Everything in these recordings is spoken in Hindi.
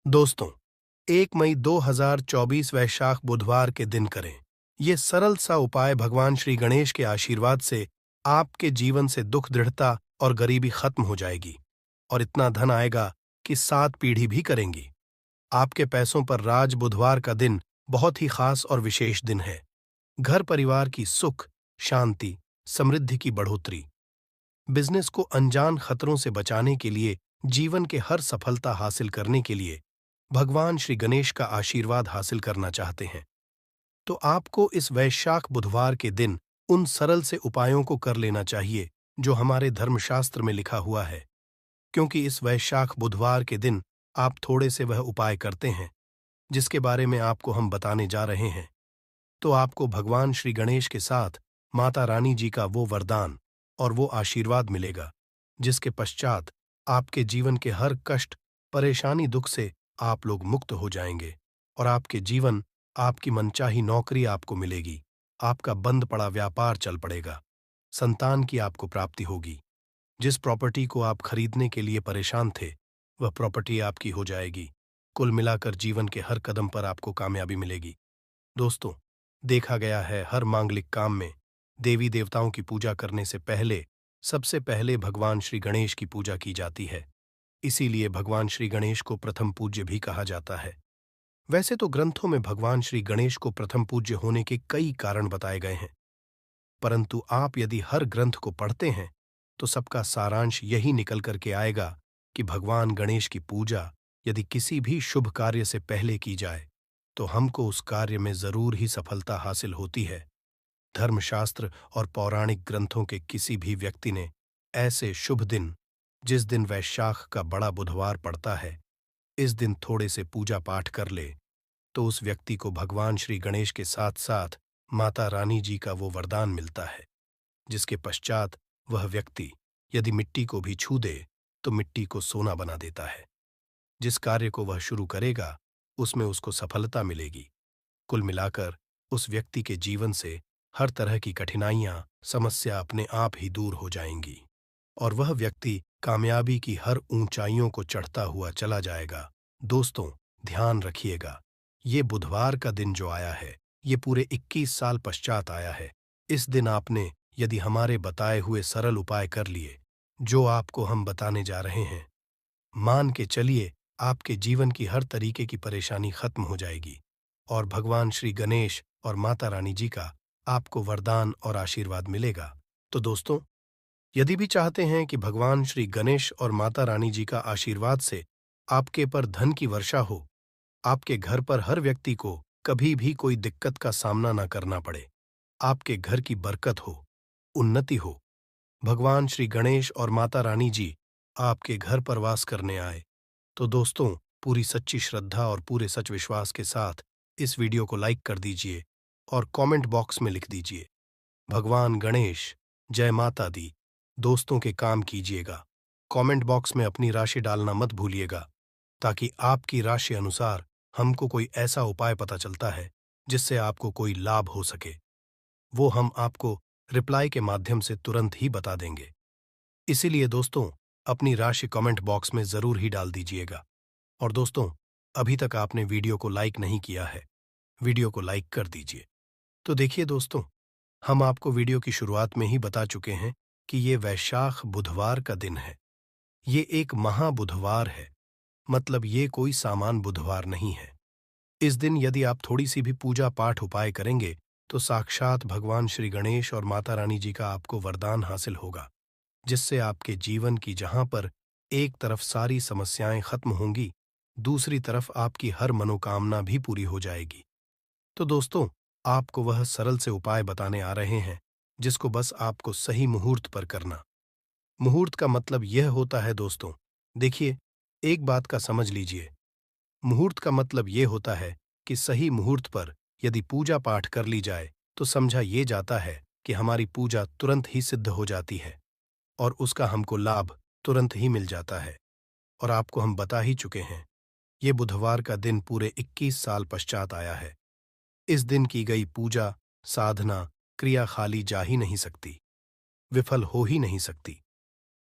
दोस्तों, 1 मई 2024 वैशाख बुधवार के दिन करें। ये सरल सा उपाय भगवान श्री गणेश के आशीर्वाद से आपके जीवन से दुख दृढ़ता और गरीबी खत्म हो जाएगी और इतना धन आएगा कि 7 पीढ़ी भी करेंगी। आपके पैसों पर राज। बुधवार का दिन बहुत ही खास और विशेष दिन है। घर परिवार की सुख, शांति, समृद्धि की बढ़ोतरी। बिजनेस को अनजान खतरों से बचाने के लिए, जीवन के हर सफलता हासिल करने के लिए भगवान श्री गणेश का आशीर्वाद हासिल करना चाहते हैं तो आपको इस वैशाख बुधवार के दिन उन सरल से उपायों को कर लेना चाहिए जो हमारे धर्मशास्त्र में लिखा हुआ है। क्योंकि इस वैशाख बुधवार के दिन आप थोड़े से वह उपाय करते हैं जिसके बारे में आपको हम बताने जा रहे हैं, तो आपको भगवान श्री गणेश के साथ माता रानी जी का वो वरदान और वो आशीर्वाद मिलेगा जिसके पश्चात आपके जीवन के हर कष्ट, परेशानी, दुख से आप लोग मुक्त हो जाएंगे और आपके जीवन, आपकी मनचाही नौकरी आपको मिलेगी, आपका बंद पड़ा व्यापार चल पड़ेगा, संतान की आपको प्राप्ति होगी। जिस प्रॉपर्टी को आप खरीदने के लिए परेशान थे वह प्रॉपर्टी आपकी हो जाएगी। कुल मिलाकर जीवन के हर कदम पर आपको कामयाबी मिलेगी। दोस्तों, देखा गया है हर मांगलिक काम में देवी देवताओं की पूजा करने से पहले सबसे पहले भगवान श्री गणेश की पूजा की जाती है। इसीलिए भगवान श्री गणेश को प्रथम पूज्य भी कहा जाता है। वैसे तो ग्रंथों में भगवान श्री गणेश को प्रथम पूज्य होने के कई कारण बताए गए हैं, परंतु आप यदि हर ग्रंथ को पढ़ते हैं तो सबका सारांश यही निकल करके आएगा कि भगवान गणेश की पूजा यदि किसी भी शुभ कार्य से पहले की जाए तो हमको उस कार्य में जरूर ही सफलता हासिल होती है। धर्मशास्त्र और पौराणिक ग्रंथों के किसी भी व्यक्ति ने ऐसे शुभ दिन, जिस दिन वैशाख का बड़ा बुधवार पड़ता है, इस दिन थोड़े से पूजा पाठ कर ले तो उस व्यक्ति को भगवान श्री गणेश के साथ साथ माता रानी जी का वो वरदान मिलता है जिसके पश्चात वह व्यक्ति यदि मिट्टी को भी छू दे तो मिट्टी को सोना बना देता है। जिस कार्य को वह शुरू करेगा उसमें उसको सफलता मिलेगी। कुल मिलाकर उस व्यक्ति के जीवन से हर तरह की कठिनाइयां, समस्या अपने आप ही दूर हो जाएंगी और वह व्यक्ति कामयाबी की हर ऊंचाइयों को चढ़ता हुआ चला जाएगा। दोस्तों, ध्यान रखिएगा, ये बुधवार का दिन जो आया है ये पूरे 21 साल पश्चात आया है। इस दिन आपने यदि हमारे बताए हुए सरल उपाय कर लिए जो आपको हम बताने जा रहे हैं, मान के चलिए आपके जीवन की हर तरीके की परेशानी खत्म हो जाएगी और भगवान श्री गणेश और माता रानी जी का आपको वरदान और आशीर्वाद मिलेगा। तो दोस्तों, यदि भी चाहते हैं कि भगवान श्री गणेश और माता रानी जी का आशीर्वाद से आपके पर धन की वर्षा हो, आपके घर पर हर व्यक्ति को कभी भी कोई दिक्कत का सामना न करना पड़े, आपके घर की बरकत हो, उन्नति हो, भगवान श्री गणेश और माता रानी जी आपके घर पर वास करने आए, तो दोस्तों, पूरी सच्ची श्रद्धा और पूरे सच विश्वास के साथ इस वीडियो को लाइक कर दीजिए और कमेंट बॉक्स में लिख दीजिए, भगवान गणेश, जय माता दी। दोस्तों के काम कीजिएगा। कमेंट बॉक्स में अपनी राशि डालना मत भूलिएगा ताकि आपकी राशि अनुसार हमको कोई ऐसा उपाय पता चलता है जिससे आपको कोई लाभ हो सके, वो हम आपको रिप्लाई के माध्यम से तुरंत ही बता देंगे। इसीलिए दोस्तों, अपनी राशि कमेंट बॉक्स में जरूर ही डाल दीजिएगा। और दोस्तों, अभी तक आपने वीडियो को लाइक नहीं किया है, वीडियो को लाइक कर दीजिए। तो देखिए दोस्तों, हम आपको वीडियो की शुरुआत में ही बता चुके हैं कि ये वैशाख बुधवार का दिन है। ये एक महाबुधवार है, मतलब ये कोई सामान्य बुधवार नहीं है। इस दिन यदि आप थोड़ी सी भी पूजा पाठ उपाय करेंगे तो साक्षात भगवान श्री गणेश और माता रानी जी का आपको वरदान हासिल होगा जिससे आपके जीवन की जहां पर एक तरफ सारी समस्याएं खत्म होंगी, दूसरी तरफ आपकी हर मनोकामना भी पूरी हो जाएगी। तो दोस्तों, आपको वह सरल से उपाय बताने आ रहे हैं जिसको बस आपको सही मुहूर्त पर करना। मुहूर्त का मतलब यह होता है दोस्तों, देखिए, एक बात का समझ लीजिए, मुहूर्त का मतलब यह होता है कि सही मुहूर्त पर यदि पूजा पाठ कर ली जाए तो समझा ये जाता है कि हमारी पूजा तुरंत ही सिद्ध हो जाती है और उसका हमको लाभ तुरंत ही मिल जाता है। और आपको हम बता ही चुके हैं, ये बुधवार का दिन पूरे 21 साल पश्चात आया है। इस दिन की गई पूजा, साधना, क्रिया खाली जा ही नहीं सकती, विफल हो ही नहीं सकती।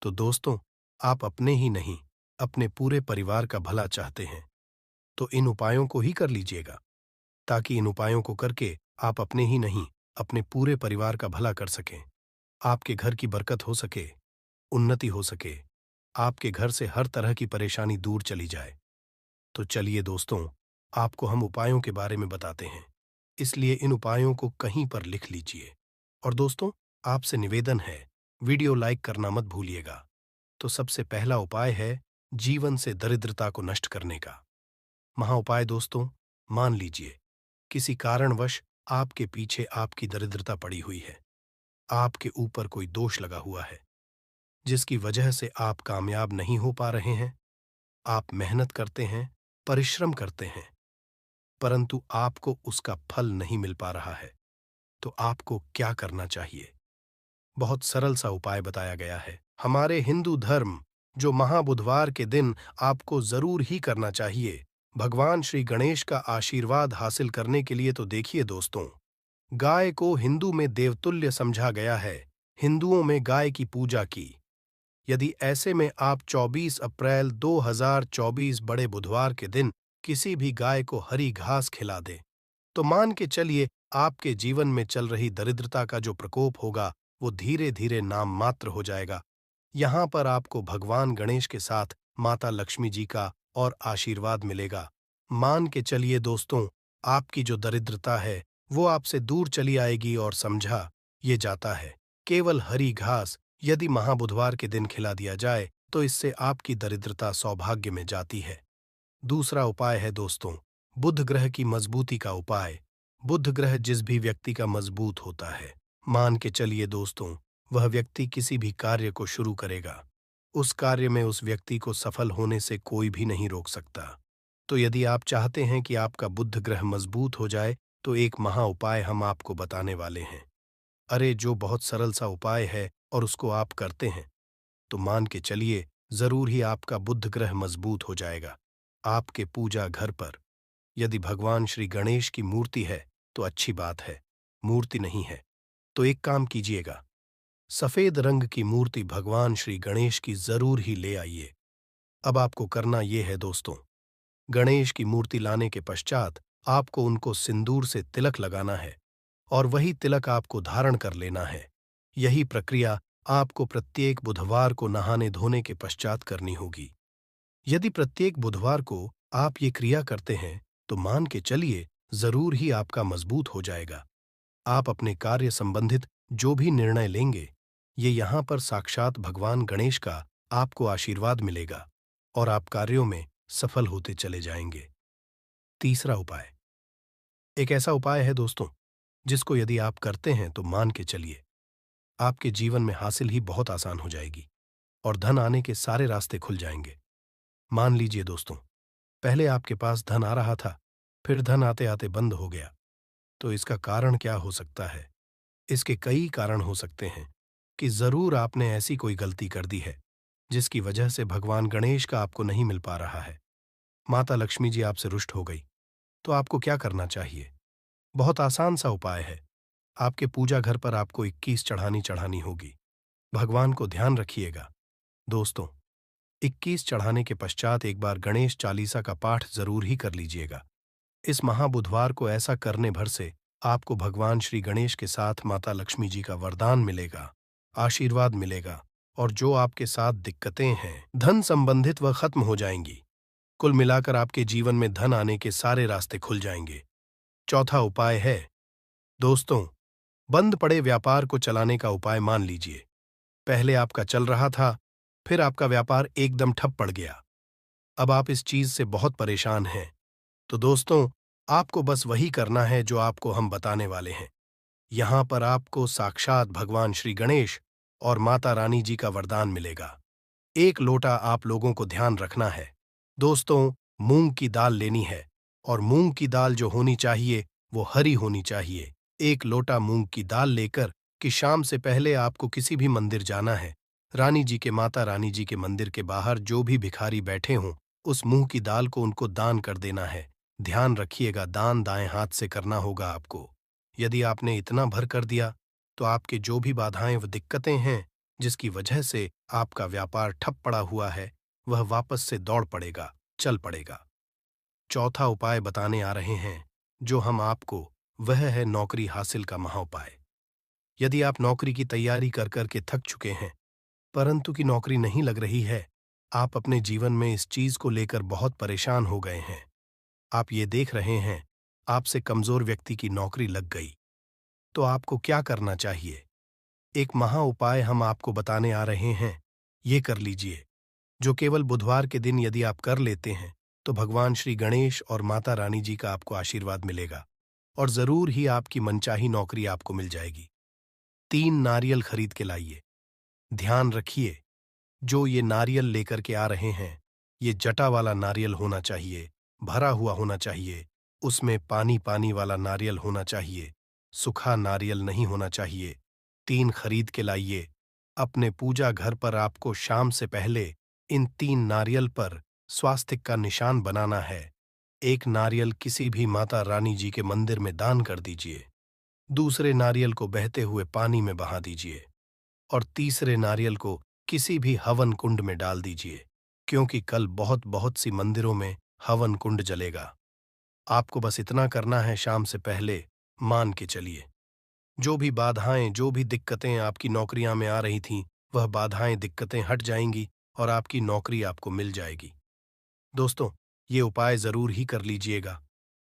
तो दोस्तों, आप अपने ही नहीं, अपने पूरे परिवार का भला चाहते हैं, तो इन उपायों को ही कर लीजिएगा, ताकि इन उपायों को करके आप अपने ही नहीं, अपने पूरे परिवार का भला कर सकें, आपके घर की बरकत हो सके, उन्नति हो सके, आपके घर से हर तरह की परेशानी दूर चली जाए। तो चलिए दोस्तों, आपको हम उपायों के बारे में बताते हैं, इसलिए इन उपायों को कहीं पर लिख लीजिए। और दोस्तों, आपसे निवेदन है, वीडियो लाइक करना मत भूलिएगा। तो सबसे पहला उपाय है जीवन से दरिद्रता को नष्ट करने का। महाउपाय दोस्तों, मान लीजिए किसी कारणवश आपके पीछे आपकी दरिद्रता पड़ी हुई है, आपके ऊपर कोई दोष लगा हुआ है, जिसकी वजह से आप कामयाब नहीं हो पा रहे हैं। आप मेहनत करते हैं, परिश्रम करते हैं, परंतु आपको उसका फल नहीं मिल पा रहा है। तो आपको क्या करना चाहिए? बहुत सरल सा उपाय बताया गया है हमारे हिंदू धर्म, जो महाबुधवार के दिन आपको जरूर ही करना चाहिए भगवान श्री गणेश का आशीर्वाद हासिल करने के लिए। तो देखिए दोस्तों, गाय को हिंदू में देवतुल्य समझा गया है, हिंदुओं में गाय की पूजा की। यदि ऐसे में आप 24 अप्रैल 2024 बड़े बुधवार के दिन किसी भी गाय को हरी घास खिला दें, तो मान के चलिए आपके जीवन में चल रही दरिद्रता का जो प्रकोप होगा वो धीरे धीरे नाम मात्र हो जाएगा। यहां पर आपको भगवान गणेश के साथ माता लक्ष्मी जी का और आशीर्वाद मिलेगा। मान के चलिए दोस्तों, आपकी जो दरिद्रता है वो आपसे दूर चली आएगी। और समझा ये जाता है, केवल हरी घास यदि महाबुधवार के दिन खिला दिया जाए तो इससे आपकी दरिद्रता सौभाग्य में जाती है। दूसरा उपाय है दोस्तों, बुध ग्रह की मजबूती का उपाय। बुध ग्रह जिस भी व्यक्ति का मजबूत होता है, मान के चलिए दोस्तों, वह व्यक्ति किसी भी कार्य को शुरू करेगा, उस कार्य में उस व्यक्ति को सफल होने से कोई भी नहीं रोक सकता। तो यदि आप चाहते हैं कि आपका बुध ग्रह मजबूत हो जाए, तो एक महा उपाय हम आपको बताने वाले हैं। अरे जो बहुत सरल सा उपाय है और उसको आप करते हैं, तो मान के चलिए जरूर ही आपका बुध ग्रह मजबूत हो जाएगा। आपके पूजा घर पर यदि भगवान श्री गणेश की मूर्ति है तो अच्छी बात है, मूर्ति नहीं है तो एक काम कीजिएगा, सफेद रंग की मूर्ति भगवान श्री गणेश की जरूर ही ले आइए। अब आपको करना यह है दोस्तों, गणेश की मूर्ति लाने के पश्चात आपको उनको सिंदूर से तिलक लगाना है और वही तिलक आपको धारण कर लेना है। यही प्रक्रिया आपको प्रत्येक बुधवार को नहाने धोने के पश्चात करनी होगी। यदि प्रत्येक बुधवार को आप ये क्रिया करते हैं तो मान के चलिए जरूर ही आपका मजबूत हो जाएगा। आप अपने कार्य संबंधित जो भी निर्णय लेंगे, ये यहाँ पर साक्षात भगवान गणेश का आपको आशीर्वाद मिलेगा और आप कार्यों में सफल होते चले जाएंगे। तीसरा उपाय एक ऐसा उपाय है दोस्तों, जिसको यदि आप करते हैं तो मान के चलिए आपके जीवन में हासिल ही बहुत आसान हो जाएगी और धन आने के सारे रास्ते खुल जाएंगे। मान लीजिए दोस्तों, पहले आपके पास धन आ रहा था, फिर धन आते आते बंद हो गया। तो इसका कारण क्या हो सकता है? इसके कई कारण हो सकते हैं कि जरूर आपने ऐसी कोई गलती कर दी है जिसकी वजह से भगवान गणेश का आपको नहीं मिल पा रहा है। माता लक्ष्मी जी आपसे रुष्ट हो गई। तो आपको क्या करना चाहिए? बहुत आसान सा उपाय है। आपके पूजा घर पर आपको 21 चढ़ानी चढ़ानी होगी। भगवान को ध्यान रखिएगा दोस्तों, 21 चढ़ाने के पश्चात एक बार गणेश चालीसा का पाठ जरूर ही कर लीजिएगा। इस महाबुधवार को ऐसा करने भर से आपको भगवान श्री गणेश के साथ माता लक्ष्मी जी का वरदान मिलेगा, आशीर्वाद मिलेगा और जो आपके साथ दिक्कतें हैं धन संबंधित वह खत्म हो जाएंगी। कुल मिलाकर आपके जीवन में धन आने के सारे रास्ते खुल जाएंगे। चौथा उपाय है दोस्तों, बंद पड़े व्यापार को चलाने का उपाय। मान लीजिए पहले आपका चल रहा था, फिर आपका व्यापार एकदम ठप पड़ गया। अब आप इस चीज से बहुत परेशान हैं। तो दोस्तों, आपको बस वही करना है जो आपको हम बताने वाले हैं। यहां पर आपको साक्षात भगवान श्री गणेश और माता रानी जी का वरदान मिलेगा। एक लोटा आप लोगों को ध्यान रखना है दोस्तों, मूंग की दाल लेनी है और मूंग की दाल जो होनी चाहिए वो हरी होनी चाहिए। एक लोटा मूंग की दाल लेकर कि शाम से पहले आपको किसी भी मंदिर जाना है। रानी जी के माता रानी जी के मंदिर के बाहर जो भी भिखारी बैठे हों, उस मूंग की दाल को उनको दान कर देना है। ध्यान रखिएगा, दान दाएं हाथ से करना होगा आपको। यदि आपने इतना भर कर दिया तो आपके जो भी बाधाएं व दिक्कतें हैं जिसकी वजह से आपका व्यापार ठप पड़ा हुआ है, वह वापस से दौड़ पड़ेगा, चल पड़ेगा। चौथा उपाय बताने आ रहे हैं जो हम आपको, वह है नौकरी हासिल का महाउपाय। यदि आप नौकरी की तैयारी कर कर के थक चुके हैं परंतु की नौकरी नहीं लग रही है, आप अपने जीवन में इस चीज को लेकर बहुत परेशान हो गए हैं। आप ये देख रहे हैं आपसे कमजोर व्यक्ति की नौकरी लग गई, तो आपको क्या करना चाहिए? एक महा उपाय हम आपको बताने आ रहे हैं, ये कर लीजिए, जो केवल बुधवार के दिन यदि आप कर लेते हैं तो भगवान श्री गणेश और माता रानी जी का आपको आशीर्वाद मिलेगा और जरूर ही आपकी मनचाही नौकरी आपको मिल जाएगी। 3 नारियल खरीद के लाइए। ध्यान रखिए, जो ये नारियल लेकर के आ रहे हैं, ये जटा वाला नारियल होना चाहिए, भरा हुआ होना चाहिए, उसमें पानी पानी वाला नारियल होना चाहिए, सूखा नारियल नहीं होना चाहिए। 3 खरीद के लाइए। अपने पूजा घर पर आपको शाम से पहले इन 3 नारियल पर स्वास्तिक का निशान बनाना है। एक नारियल किसी भी माता रानी जी के मंदिर में दान कर दीजिए, दूसरे नारियल को बहते हुए पानी में बहा दीजिए और तीसरे नारियल को किसी भी हवन कुंड में डाल दीजिए, क्योंकि कल बहुत बहुत सी मंदिरों में हवन कुंड जलेगा। आपको बस इतना करना है, शाम से पहले मान के चलिए। जो भी बाधाएं, जो भी दिक्कतें आपकी नौकरियां में आ रही थीं, वह बाधाएं, दिक्कतें हट जाएंगी और आपकी नौकरी आपको मिल जाएगी। दोस्तों, ये उपाय जरूर ही कर लीजिएगा।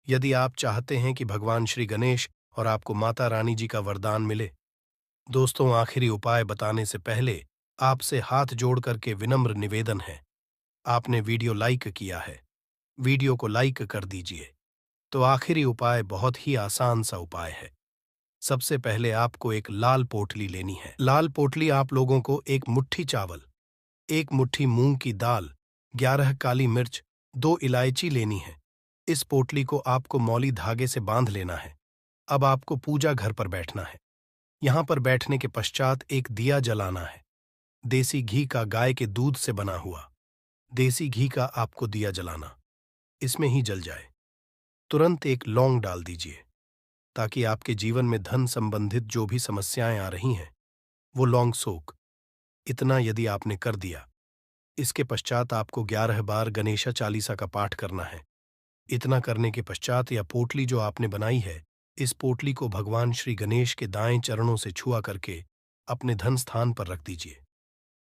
यदि आप चाहते हैं कि भगवान श्री गणेश और आपको माता रानी जी का वरदान मिले। दोस्तों, आखिरी उपाय बताने से पहले आपसे हाथ जोड़ करके विनम्र निवेदन है, आपने वीडियो लाइक किया है, वीडियो को लाइक कर दीजिए। तो आखिरी उपाय बहुत ही आसान सा उपाय है। सबसे पहले आपको एक लाल पोटली लेनी है। लाल पोटली आप लोगों को 1 मुट्ठी चावल, 1 मुट्ठी मूंग की दाल, 11 काली मिर्च, 2 इलायची लेनी है। इस पोटली को आपको मौली धागे से बांध लेना है। अब आपको पूजा घर पर बैठना है। यहां पर बैठने के पश्चात एक दिया जलाना है। देसी घी का, गाय के दूध से बना हुआ देसी घी का आपको दिया जलाना, इसमें ही जल जाए। तुरंत एक लौंग डाल दीजिए ताकि आपके जीवन में धन संबंधित जो भी समस्याएं आ रही हैं वो लौंग सोख। इतना यदि आपने कर दिया, इसके पश्चात आपको 11 बार गणेशा चालीसा का पाठ करना है। इतना करने के पश्चात यह पोटली जो आपने बनाई है, इस पोटली को भगवान श्री गणेश के दाएं चरणों से छुआ करके अपने धन स्थान पर रख दीजिए।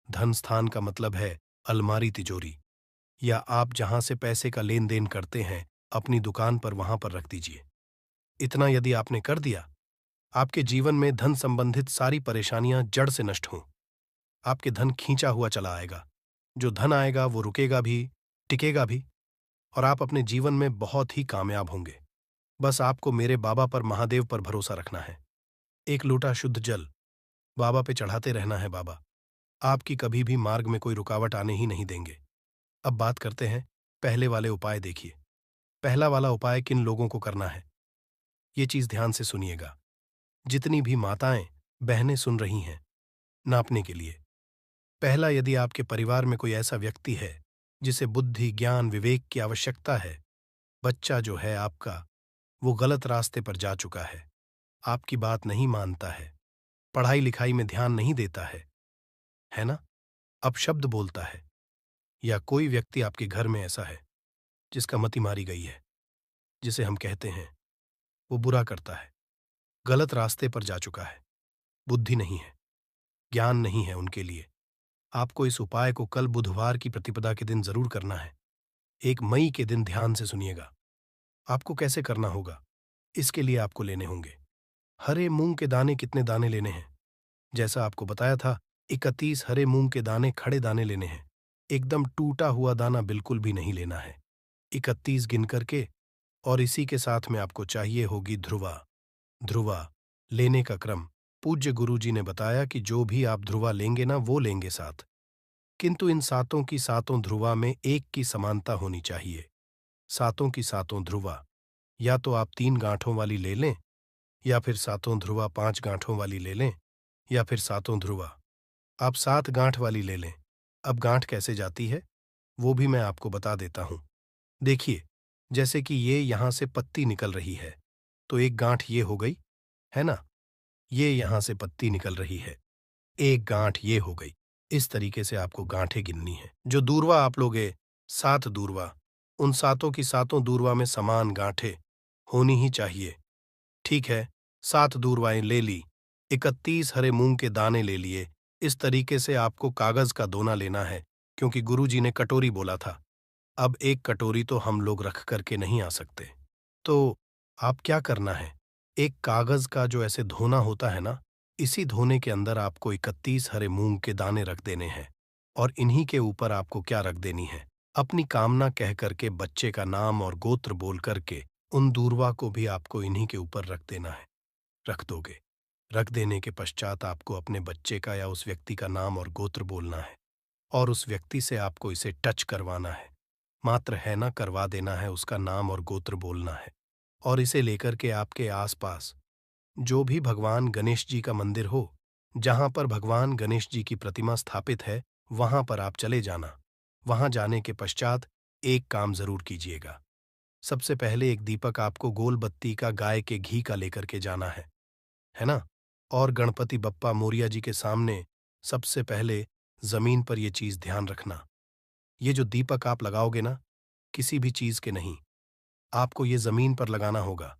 धन स्थान का मतलब है अलमारी, तिजोरी, या आप जहां से पैसे का लेन देन करते हैं अपनी दुकान पर, वहां पर रख दीजिए। इतना यदि आपने कर दिया, आपके जीवन में धन संबंधित सारी परेशानियां जड़ से नष्ट हों। आपके धन खींचा हुआ चला आएगा। जो धन आएगा वो रुकेगा भी, टिकेगा भी और आप अपने जीवन में बहुत ही कामयाब होंगे। बस आपको मेरे बाबा पर, महादेव पर भरोसा रखना है। 1 लोटा शुद्ध जल बाबा पे चढ़ाते रहना है। बाबा आपकी कभी भी मार्ग में कोई रुकावट आने ही नहीं देंगे। अब बात करते हैं पहले वाले उपाय। देखिए, पहला वाला उपाय किन लोगों को करना है, ये चीज ध्यान से सुनिएगा। जितनी भी माताएं, बहनें सुन रही हैं, नापने के लिए। पहला, यदि आपके परिवार में कोई ऐसा व्यक्ति है जिसे बुद्धि, ज्ञान, विवेक की आवश्यकता है, बच्चा जो है आपका वो गलत रास्ते पर जा चुका है, आपकी बात नहीं मानता है, पढ़ाई लिखाई में ध्यान नहीं देता है ना, अपशब्द बोलता है, या कोई व्यक्ति आपके घर में ऐसा है जिसका मति मारी गई है, जिसे हम कहते हैं वो बुरा करता है, गलत रास्ते पर जा चुका है, बुद्धि नहीं है, ज्ञान नहीं है उनके लिए, आपको इस उपाय को कल बुधवार की प्रतिपदा के दिन जरूर करना है। 1 मई के दिन ध्यान से सुनिएगा। आपको कैसे करना होगा, इसके लिए आपको लेने होंगे हरे मूंग के दाने। कितने दाने लेने हैं? जैसा आपको बताया था, 31 हरे मूंग के दाने, खड़े दाने लेने हैं। एकदम टूटा हुआ दाना बिल्कुल भी नहीं लेना है। 31 गिन करके, और इसी के साथ में आपको चाहिए होगी ध्रुवा। ध्रुवा लेने का क्रम पूज्य गुरुजी ने बताया कि जो भी आप ध्रुवा लेंगे ना, वो लेंगे 7, किंतु इन 7 की 7 ध्रुवा में एक की समानता होनी चाहिए। 7 की 7 ध्रुवा या तो आप 3 गांठों वाली ले लें, या फिर 7 ध्रुवा 5 गांठों वाली ले लें, या फिर 7 ध्रुवा आप 7 गांठ वाली ले लें। अब गांठ कैसे जाती है वो भी मैं आपको बता देता हूं। देखिए, जैसे कि ये यहां से पत्ती निकल रही है, तो एक गांठ ये हो गई, है ना, ये यहां से पत्ती निकल रही है, एक गांठ ये हो गई। इस तरीके से आपको गांठें गिननी है। जो दूरवा आप लोगे, 7 दूरवा, उन सातों की सातों दूर्वा में समान गांठें होनी ही चाहिए। ठीक है, 7 दूर्वाएं ले ली, 31 हरे मूंग के दाने ले लिए। इस तरीके से आपको कागज का दोना लेना है, क्योंकि गुरुजी ने कटोरी बोला था। अब एक कटोरी तो हम लोग रख करके नहीं आ सकते। तो आप क्या करना है, एक कागज का जो ऐसे धोना होता है ना, इसी धोने के अंदर आपको 31 हरे मूंग के दाने रख देने हैं। और इन्हीं के ऊपर आपको क्या रख देनी है, अपनी कामना कह करके बच्चे का नाम और गोत्र बोल करके उन दूर्वा को भी आपको इन्हीं के ऊपर रख देना है। रख दोगे। रख देने के पश्चात आपको अपने बच्चे का या उस व्यक्ति का नाम और गोत्र बोलना है, और उस व्यक्ति से आपको इसे टच करवाना है। मात्र है ना करवा देना है, उसका नाम और गोत्र बोलना है। और इसे लेकर के आपके आसपास जो भी भगवान गणेश जी का मंदिर हो, जहां पर भगवान गणेश जी की प्रतिमा स्थापित है, वहां पर आप चले जाना। वहां जाने के पश्चात एक काम जरूर कीजिएगा। सबसे पहले एक दीपक आपको गोल बत्ती का गाय के घी का लेकर के जाना है ना? और गणपति बप्पा मोरिया जी के सामने सबसे पहले जमीन पर यह चीज ध्यान रखना, ये जो दीपक आप लगाओगे ना, किसी भी चीज के नहीं, आपको ये जमीन पर लगाना होगा।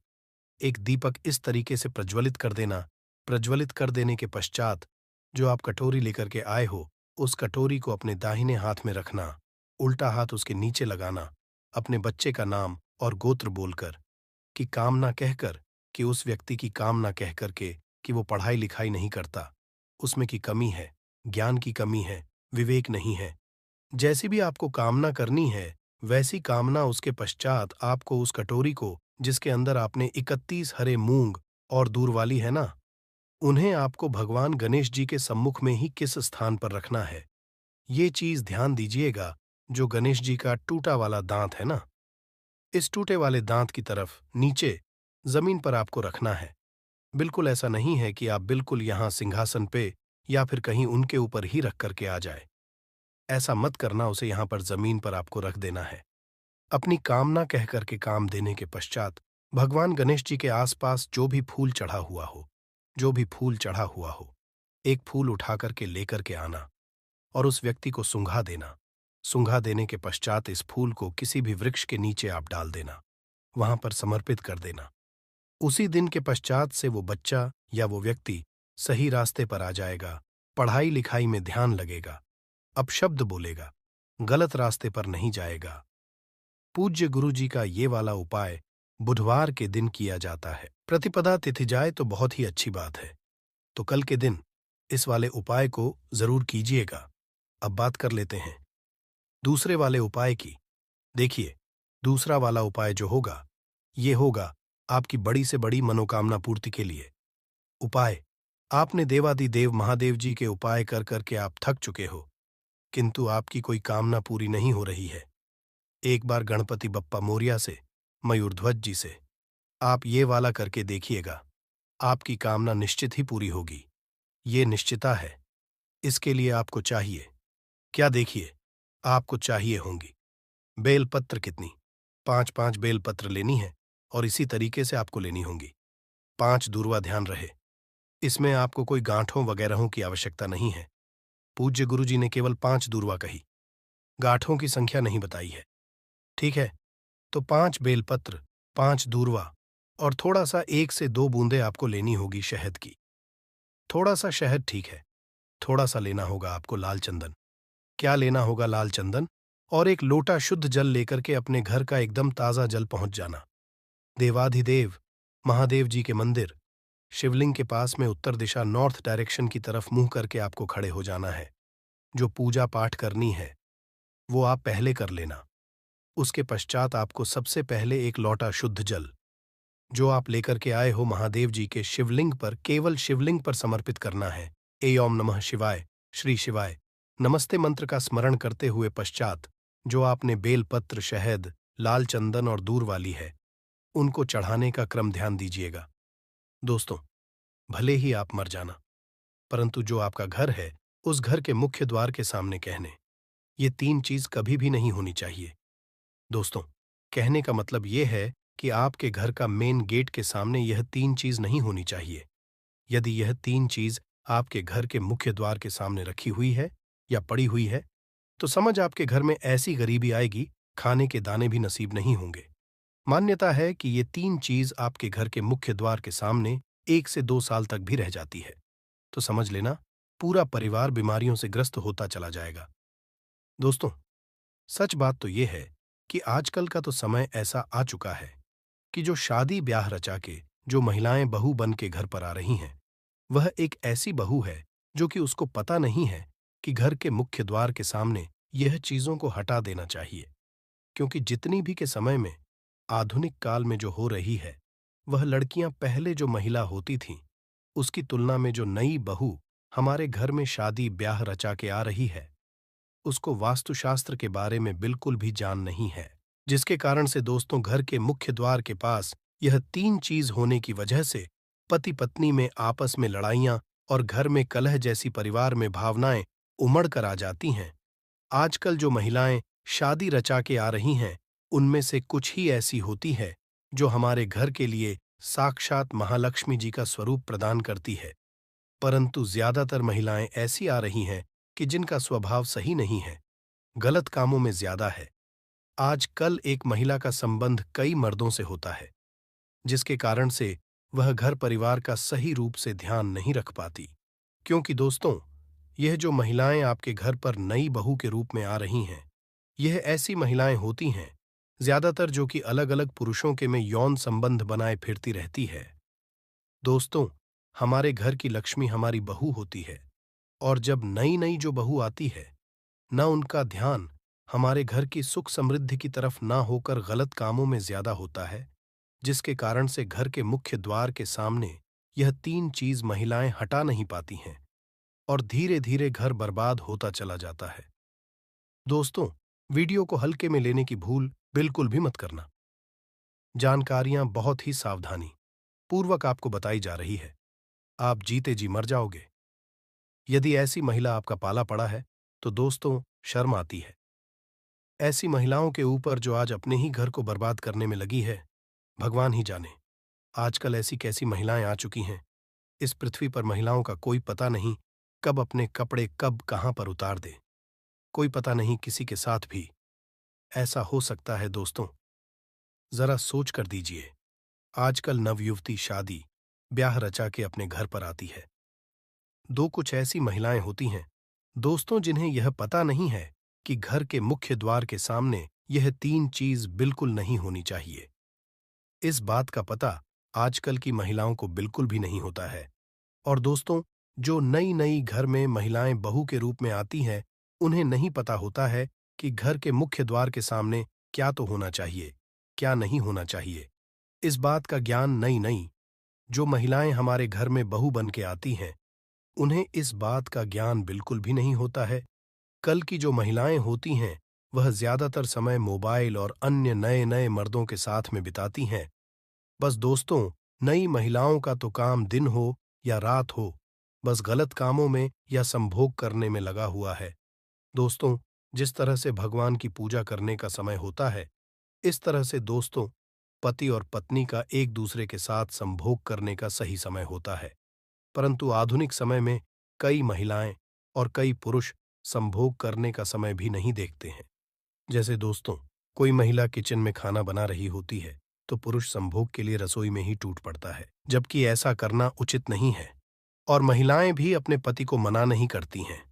एक दीपक इस तरीके से प्रज्वलित कर देना। प्रज्वलित कर देने के पश्चात जो आप कटोरी लेकर के आए हो, उस कटोरी को अपने दाहिने हाथ में रखना, उल्टा हाथ उसके नीचे लगाना, अपने बच्चे का नाम और गोत्र बोलकर, कि कामना कहकर, कि उस व्यक्ति की कामना कह करके कि वो पढ़ाई लिखाई नहीं करता, उसमें की कमी है, ज्ञान की कमी है, विवेक नहीं है। जैसी भी आपको कामना करनी है, वैसी कामना उसके पश्चात आपको उस कटोरी को, जिसके अंदर आपने 31 हरे मूंग और दूर वाली है ना, उन्हें आपको भगवान गणेश जी के सम्मुख में ही किस स्थान पर रखना है, ये चीज ध्यान दीजिएगा। जो गणेश जी का टूटा वाला दांत है ना, इस टूटे वाले दांत की तरफ नीचे जमीन पर आपको रखना है। बिल्कुल ऐसा नहीं है कि आप बिल्कुल यहां सिंहासन पे या फिर कहीं उनके ऊपर ही रख करके आ जाए। ऐसा मत करना, उसे यहां पर जमीन पर आपको रख देना है। अपनी कामना कह करके काम देने के पश्चात भगवान गणेश जी के आसपास जो भी फूल चढ़ा हुआ हो, जो भी फूल चढ़ा हुआ हो, एक फूल उठा करके लेकर के आना और उस व्यक्ति को सूंघा देना। सूंघा देने के पश्चात इस फूल को किसी भी वृक्ष के नीचे आप डाल देना, वहां पर समर्पित कर देना। उसी दिन के पश्चात से वो बच्चा या वो व्यक्ति सही रास्ते पर आ जाएगा, पढ़ाई लिखाई में ध्यान लगेगा, अपशब्द बोलेगा, गलत रास्ते पर नहीं जाएगा। पूज्य गुरु जी का ये वाला उपाय बुधवार के दिन किया जाता है। प्रतिपदा तिथि जाए तो बहुत ही अच्छी बात है, तो कल के दिन इस वाले उपाय को जरूर कीजिएगा। अब बात कर लेते हैं दूसरे वाले उपाय की। देखिए, दूसरा वाला उपाय जो होगा, ये होगा आपकी बड़ी से बड़ी मनोकामना पूर्ति के लिए। उपाय, आपने देवादिदेव महादेव जी के उपाय कर करके आप थक चुके हो, किंतु आपकी कोई कामना पूरी नहीं हो रही है। एक बार गणपति बप्पा मोरिया से, मयूरध्वज जी से आप ये वाला करके देखिएगा, आपकी कामना निश्चित ही पूरी होगी। ये निश्चिता है। इसके लिए आपको चाहिए क्या, देखिए, आपको चाहिए होंगी बेलपत्र कितनी, 5-5 बेलपत्र लेनी है, और इसी तरीके से आपको लेनी होंगी 5 दूर्वा। ध्यान रहे, इसमें आपको कोई गांठों वगैरहों की आवश्यकता नहीं है। पूज्य गुरु जी ने केवल 5 दूर्वा कही, गांठों की संख्या नहीं बताई है। ठीक है, तो 5 बेलपत्र, 5 दूर्वा, और थोड़ा सा 1 से 2 बूंदे आपको लेनी होगी शहद की। थोड़ा सा शहद ठीक है, थोड़ा सा लेना होगा आपको लाल चंदन। क्या लेना होगा? लाल चंदन। और एक लोटा शुद्ध जल लेकर के अपने घर का एकदम ताजा जल पहुंच जाना। देवाधिदेव महादेव जी के मंदिर शिवलिंग के पास में उत्तर दिशा नॉर्थ डायरेक्शन की तरफ मुंह करके आपको खड़े हो जाना है। जो पूजा पाठ करनी है वो आप पहले कर लेना। उसके पश्चात आपको सबसे पहले एक लोटा शुद्ध जल जो आप लेकर के आए हो महादेव जी के शिवलिंग पर, केवल शिवलिंग पर समर्पित करना है। ए ओम नमः शिवाय, श्री शिवाय नमस्ते मंत्र का स्मरण करते हुए पश्चात जो आपने बेलपत्र, शहद, लाल चंदन और दूर वाली है, उनको चढ़ाने का क्रम ध्यान दीजिएगा। दोस्तों, भले ही आप मर जाना, परंतु जो आपका घर है उस घर के मुख्य द्वार के सामने कहने, ये 3 चीज कभी भी नहीं होनी चाहिए। दोस्तों, कहने का मतलब ये है कि आपके घर का मेन गेट के सामने यह 3 चीज नहीं होनी चाहिए। यदि यह 3 चीज आपके घर के मुख्य द्वार के सामने रखी हुई है या पड़ी हुई है, तो समझ आपके घर में ऐसी गरीबी आएगी खाने के दाने भी नसीब नहीं होंगे। मान्यता है कि ये 3 चीज आपके घर के मुख्य द्वार के सामने 1 से 2 साल तक भी रह जाती है, तो समझ लेना पूरा परिवार बीमारियों से ग्रस्त होता चला जाएगा। दोस्तों, सच बात तो ये है कि आजकल का तो समय ऐसा आ चुका है कि जो शादी ब्याह रचा के जो महिलाएं बहू बन के घर पर आ रही हैं, वह एक ऐसी बहू है जो कि उसको पता नहीं है कि घर के मुख्य द्वार के सामने यह चीजों को हटा देना चाहिए। क्योंकि जितनी भी के समय में आधुनिक काल में जो हो रही है, वह लड़कियां पहले जो महिला होती थीं, उसकी तुलना में जो नई बहू हमारे घर में शादी ब्याह रचा के आ रही है, उसको वास्तुशास्त्र के बारे में बिल्कुल भी जान नहीं है। जिसके कारण से दोस्तों, घर के मुख्य द्वार के पास यह 3 चीज होने की वजह से पति पत्नी में आपस में लड़ाइयां और घर में कलह जैसी परिवार में भावनाएं उमड़ कर आ जाती हैं। आजकल जो महिलाएं शादी रचा के आ रही हैं, उनमें से कुछ ही ऐसी होती है जो हमारे घर के लिए साक्षात महालक्ष्मी जी का स्वरूप प्रदान करती है। परंतु ज्यादातर महिलाएं ऐसी आ रही हैं कि जिनका स्वभाव सही नहीं है, गलत कामों में ज्यादा है। आजकल एक महिला का संबंध कई मर्दों से होता है, जिसके कारण से वह घर परिवार का सही रूप से ध्यान नहीं रख पाती। क्योंकि दोस्तों, यह जो महिलाएं आपके घर पर नई बहू के रूप में आ रही हैं, यह ऐसी महिलाएं होती हैं ज्यादातर जो कि अलग अलग पुरुषों के में यौन संबंध बनाए फिरती रहती है। दोस्तों, हमारे घर की लक्ष्मी हमारी बहू होती है, और जब नई नई जो बहू आती है, न उनका ध्यान हमारे घर की सुख समृद्धि की तरफ ना होकर गलत कामों में ज्यादा होता है, जिसके कारण से घर के मुख्य द्वार के सामने यह 3 चीज महिलाएं हटा नहीं पाती हैं और धीरे धीरे घर बर्बाद होता चला जाता है। दोस्तों, वीडियो को हल्के में लेने की भूल बिल्कुल भी मत करना। जानकारियां बहुत ही सावधानी पूर्वक आपको बताई जा रही है। आप जीते जी मर जाओगे। यदि ऐसी महिला आपका पाला पड़ा है, तो दोस्तों, शर्म आती है। ऐसी महिलाओं के ऊपर जो आज अपने ही घर को बर्बाद करने में लगी है, भगवान ही जाने। आजकल ऐसी कैसी महिलाएं आ चुकी हैं, इस पृथ्वी पर महिलाओं का कोई पता नहीं कब अपने कपड़े कब कहां पर उतार दे। कोई पता नहीं किसी के साथ भी ऐसा हो सकता है। दोस्तों, जरा सोच कर दीजिए। आजकल नवयुवती शादी ब्याह रचा के अपने घर पर आती है। दो कुछ ऐसी महिलाएं होती हैं दोस्तों, जिन्हें यह पता नहीं है कि घर के मुख्य द्वार के सामने यह 3 चीज बिल्कुल नहीं होनी चाहिए। इस बात का पता आजकल की महिलाओं को बिल्कुल भी नहीं होता है। और दोस्तों, जो नई नई घर में महिलाएं बहू के रूप में आती हैं, उन्हें नहीं पता होता है कि घर के मुख्य द्वार के सामने क्या तो होना चाहिए, क्या नहीं होना चाहिए। इस बात का ज्ञान नई नई जो महिलाएं हमारे घर में बहू बन के आती हैं, उन्हें इस बात का ज्ञान बिल्कुल भी नहीं होता है। कल की जो महिलाएं होती हैं, वह ज्यादातर समय मोबाइल और अन्य नए नए मर्दों के साथ में बिताती हैं। बस दोस्तों, नई महिलाओं का तो काम दिन हो या रात हो, बस गलत कामों में या संभोग करने में लगा हुआ है। दोस्तों, जिस तरह से भगवान की पूजा करने का समय होता है, इस तरह से दोस्तों, पति और पत्नी का एक दूसरे के साथ संभोग करने का सही समय होता है। परंतु आधुनिक समय में कई महिलाएं और कई पुरुष संभोग करने का समय भी नहीं देखते हैं। जैसे दोस्तों, कोई महिला किचन में खाना बना रही होती है, तो पुरुष संभोग के लिए रसोई में ही टूट पड़ता है, जबकि ऐसा करना उचित नहीं है। और महिलाएं भी अपने पति को मना नहीं करती हैं।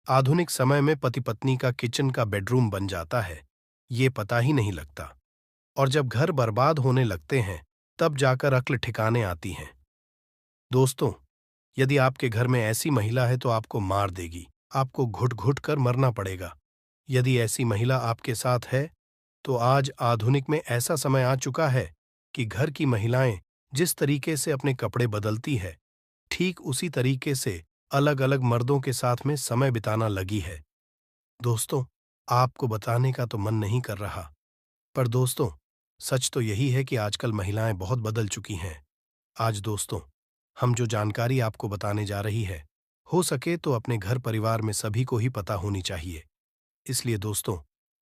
आधुनिक समय में पति पत्नी का किचन का बेडरूम बन जाता है, ये पता ही नहीं लगता। और जब घर बर्बाद होने लगते हैं, तब जाकर अक्ल ठिकाने आती हैं। दोस्तों, यदि आपके घर में ऐसी महिला है तो आपको मार देगी, आपको घुट घुट कर मरना पड़ेगा। यदि ऐसी महिला आपके साथ है, तो आज आधुनिक में ऐसा समय आ चुका है कि घर की महिलाएं जिस तरीके से अपने कपड़े बदलती है, ठीक उसी तरीके से अलग अलग मर्दों के साथ में समय बिताना लगी है। दोस्तों, आपको बताने का तो मन नहीं कर रहा, पर दोस्तों, सच तो यही है कि आजकल महिलाएं बहुत बदल चुकी हैं। आज दोस्तों, हम जो जानकारी आपको बताने जा रही है, हो सके तो अपने घर परिवार में सभी को ही पता होनी चाहिए। इसलिए दोस्तों,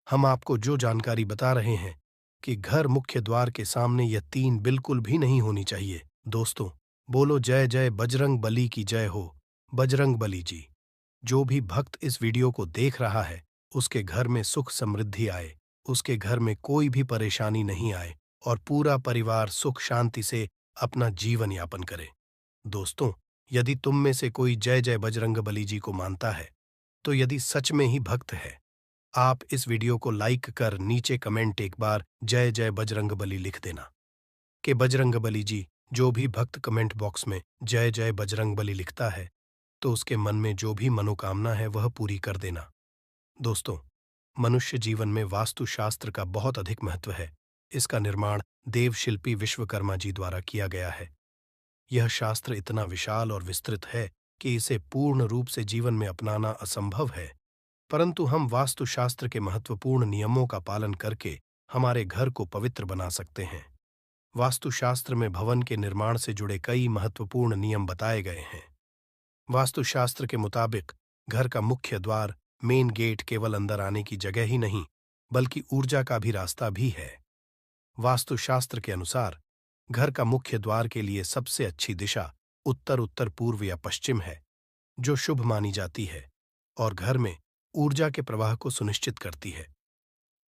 हम आपको जो जानकारी बता रहे हैं कि घर मुख्य द्वार के सामने यह 3 बिल्कुल भी नहीं होनी चाहिए। दोस्तों, बोलो जय जय बजरंग बली की जय हो। बजरंग बली जी। जो भी भक्त इस वीडियो को देख रहा है, उसके घर में सुख समृद्धि आए, उसके घर में कोई भी परेशानी नहीं आए और पूरा परिवार सुख शांति से अपना जीवन यापन करे। दोस्तों, यदि तुम में से कोई जय जय बजरंगबली जी को मानता है, तो यदि सच में ही भक्त है, आप इस वीडियो को लाइक कर नीचे कमेंट एक बार जय जय बजरंगबली लिख देना। कि बजरंगबली जी, जो भी भक्त कमेंट बॉक्स में जय जय बजरंगबली लिखता है, तो उसके मन में जो भी मनोकामना है वह पूरी कर देना। दोस्तों, मनुष्य जीवन में वास्तुशास्त्र का बहुत अधिक महत्व है। इसका निर्माण देवशिल्पी विश्वकर्मा जी द्वारा किया गया है। यह शास्त्र इतना विशाल और विस्तृत है कि इसे पूर्ण रूप से जीवन में अपनाना असंभव है, परंतु हम वास्तुशास्त्र के महत्वपूर्ण नियमों का पालन करके हमारे घर को पवित्र बना सकते हैं। वास्तुशास्त्र में भवन के निर्माण से जुड़े कई महत्वपूर्ण नियम बताए गए हैं। वास्तुशास्त्र के मुताबिक घर का मुख्य द्वार, मेन गेट, केवल अंदर आने की जगह ही नहीं, बल्कि ऊर्जा का भी रास्ता भी है। वास्तुशास्त्र के अनुसार घर का मुख्य द्वार के लिए सबसे अच्छी दिशा उत्तर, उत्तर पूर्व या पश्चिम है, जो शुभ मानी जाती है और घर में ऊर्जा के प्रवाह को सुनिश्चित करती है।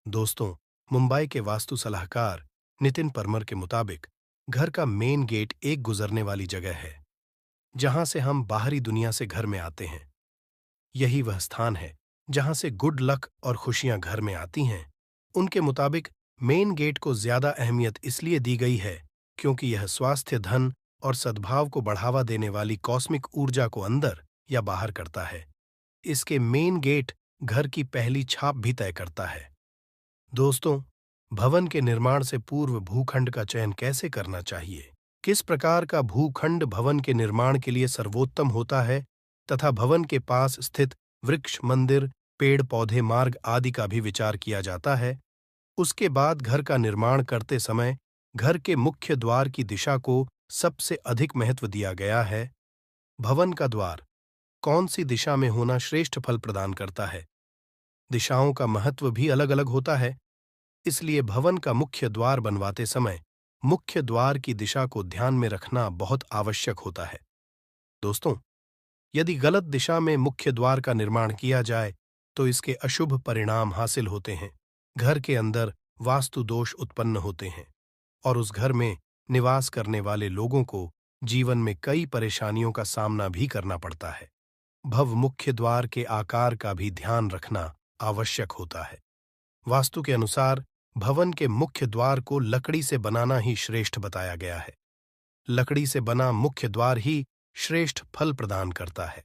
दोस्तों, मुंबई के वास्तु सलाहकार नितिन परमर के मुताबिक घर का मेन गेट एक गुजरने वाली जगह है, जहां से हम बाहरी दुनिया से घर में आते हैं। यही वह स्थान है जहां से गुड लक और खुशियां घर में आती हैं। उनके मुताबिक मेन गेट को ज्यादा अहमियत इसलिए दी गई है क्योंकि यह स्वास्थ्य, धन और सद्भाव को बढ़ावा देने वाली कॉस्मिक ऊर्जा को अंदर या बाहर करता है। इसके मेन गेट घर की पहली छाप भी तय करता है। दोस्तों, भवन के निर्माण से पूर्व भूखंड का चयन कैसे करना चाहिए, किस प्रकार का भूखंड भवन के निर्माण के लिए सर्वोत्तम होता है तथा भवन के पास स्थित वृक्ष, मंदिर, पेड़ पौधे, मार्ग आदि का भी विचार किया जाता है। उसके बाद घर का निर्माण करते समय घर के मुख्य द्वार की दिशा को सबसे अधिक महत्व दिया गया है। भवन का द्वार कौन सी दिशा में होना श्रेष्ठ फल प्रदान करता है, दिशाओं का महत्व भी अलग अलग होता है। इसलिए भवन का मुख्य द्वार बनवाते समय मुख्य द्वार की दिशा को ध्यान में रखना बहुत आवश्यक होता है। दोस्तों, यदि गलत दिशा में मुख्य द्वार का निर्माण किया जाए तो इसके अशुभ परिणाम हासिल होते हैं। घर के अंदर वास्तु दोष उत्पन्न होते हैं और उस घर में निवास करने वाले लोगों को जीवन में कई परेशानियों का सामना भी करना पड़ता है। भव मुख्य द्वार के आकार का भी ध्यान रखना आवश्यक होता है। वास्तु के अनुसार भवन के मुख्य द्वार को लकड़ी से बनाना ही श्रेष्ठ बताया गया है। लकड़ी से बना मुख्य द्वार ही श्रेष्ठ फल प्रदान करता है।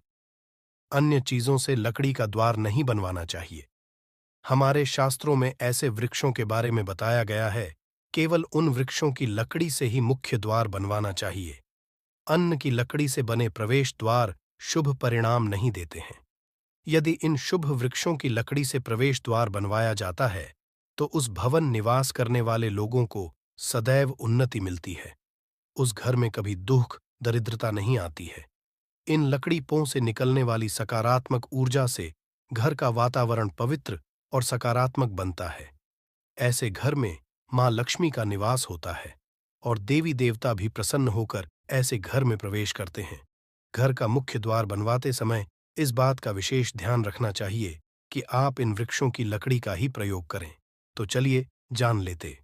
अन्य चीजों से लकड़ी का द्वार नहीं बनवाना चाहिए। हमारे शास्त्रों में ऐसे वृक्षों के बारे में बताया गया है, केवल उन वृक्षों की लकड़ी से ही मुख्य द्वार बनवाना चाहिए। अन्न की लकड़ी से बने प्रवेश द्वार शुभ परिणाम नहीं देते हैं। यदि इन शुभ वृक्षों की लकड़ी से प्रवेश द्वार बनवाया जाता है तो उस भवन निवास करने वाले लोगों को सदैव उन्नति मिलती है। उस घर में कभी दुख, दरिद्रता नहीं आती है। इन लकड़ी पों से निकलने वाली सकारात्मक ऊर्जा से घर का वातावरण पवित्र और सकारात्मक बनता है। ऐसे घर में मां लक्ष्मी का निवास होता है और देवी देवता भी प्रसन्न होकर ऐसे घर में प्रवेश करते हैं। घर का मुख्य द्वार बनवाते समय इस बात का विशेष ध्यान रखना चाहिए कि आप इन वृक्षों की लकड़ी का ही प्रयोग करें। तो चलिए जान लेते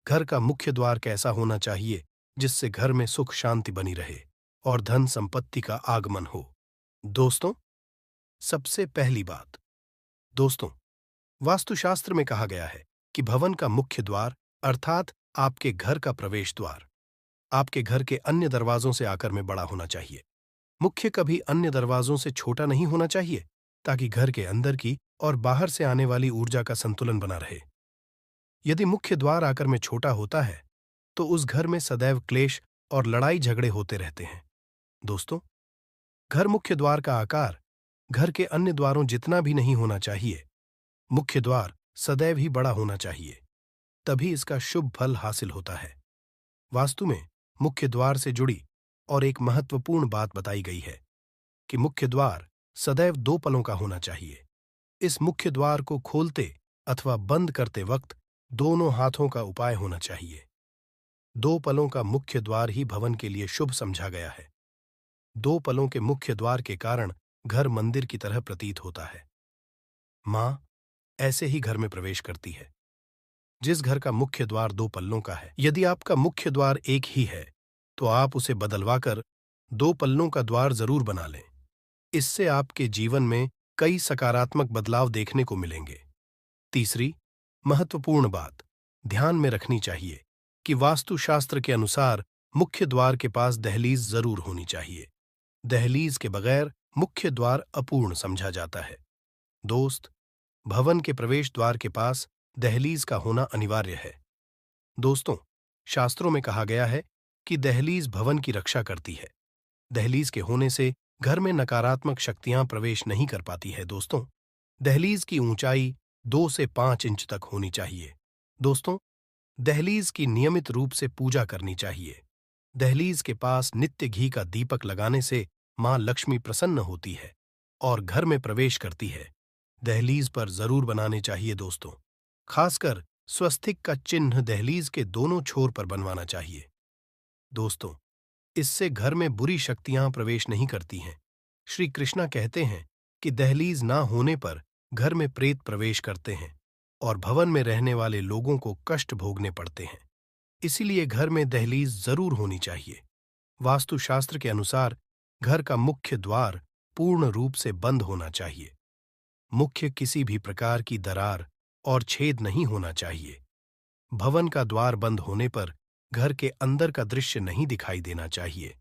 घर का मुख्य द्वार कैसा होना चाहिए जिससे घर में सुख शांति बनी रहे और धन संपत्ति का आगमन हो। दोस्तों, सबसे पहली बात, वास्तुशास्त्र में कहा गया है कि भवन का मुख्य द्वार अर्थात आपके घर का प्रवेश द्वार आपके घर के अन्य दरवाजों से आकार में बड़ा होना चाहिए। मुख्य कभी अन्य दरवाजों से छोटा नहीं होना चाहिए, ताकि घर के अंदर की और बाहर से आने वाली ऊर्जा का संतुलन बना रहे। यदि मुख्य द्वार आकार में छोटा होता है तो उस घर में सदैव क्लेश और लड़ाई झगड़े होते रहते हैं। दोस्तों, घर मुख्य द्वार का आकार घर के अन्य द्वारों जितना भी नहीं होना चाहिए। मुख्य द्वार सदैव ही बड़ा होना चाहिए, तभी इसका शुभ फल हासिल होता है। वास्तु में मुख्य द्वार से जुड़ी और एक महत्वपूर्ण बात बताई गई है कि मुख्य द्वार सदैव 2 पलों का होना चाहिए। इस मुख्य द्वार को खोलते अथवा बंद करते वक्त दोनों हाथों का उपाय होना चाहिए। 2 पलों का मुख्य द्वार ही भवन के लिए शुभ समझा गया है। 2 पलों के मुख्य द्वार के कारण घर मंदिर की तरह प्रतीत होता है। मां ऐसे ही घर में प्रवेश करती है। जिस घर का मुख्य द्वार 2 पल्लों का है, यदि आपका मुख्य द्वार एक ही है, तो आप उसे बदलवाकर 2 पल्लों का द्वार जरूर बना लें। इससे आपके जीवन में कई सकारात्मक बदलाव देखने को मिलेंगे। तीसरी महत्वपूर्ण बात ध्यान में रखनी चाहिए कि वास्तुशास्त्र के अनुसार मुख्य द्वार के पास दहलीज जरूर होनी चाहिए। दहलीज के बगैर मुख्य द्वार अपूर्ण समझा जाता है। दोस्त, भवन के प्रवेश द्वार के पास दहलीज का होना अनिवार्य है। दोस्तों, शास्त्रों में कहा गया है कि दहलीज भवन की रक्षा करती है। दहलीज के होने से घर में नकारात्मक शक्तियां प्रवेश नहीं कर पाती है। दोस्तों, दहलीज की ऊंचाई 2 से 5 इंच तक होनी चाहिए। दोस्तों, दहलीज की नियमित रूप से पूजा करनी चाहिए। दहलीज के पास नित्य घी का दीपक लगाने से मां लक्ष्मी प्रसन्न होती है और घर में प्रवेश करती है। दहलीज पर जरूर बनाने चाहिए। दोस्तों, खासकर स्वस्तिक का चिन्ह दहलीज के दोनों छोर पर बनवाना चाहिए। दोस्तों, इससे घर में बुरी शक्तियां प्रवेश नहीं करती हैं। श्री कृष्णा कहते हैं कि दहलीज ना होने पर घर में प्रेत प्रवेश करते हैं और भवन में रहने वाले लोगों को कष्ट भोगने पड़ते हैं। इसीलिए घर में दहलीज जरूर होनी चाहिए। वास्तुशास्त्र के अनुसार घर का मुख्य द्वार पूर्ण रूप से बंद होना चाहिए। मुख्य किसी भी प्रकार की दरार और छेद नहीं होना चाहिए। भवन का द्वार बंद होने पर घर के अंदर का दृश्य नहीं दिखाई देना चाहिए।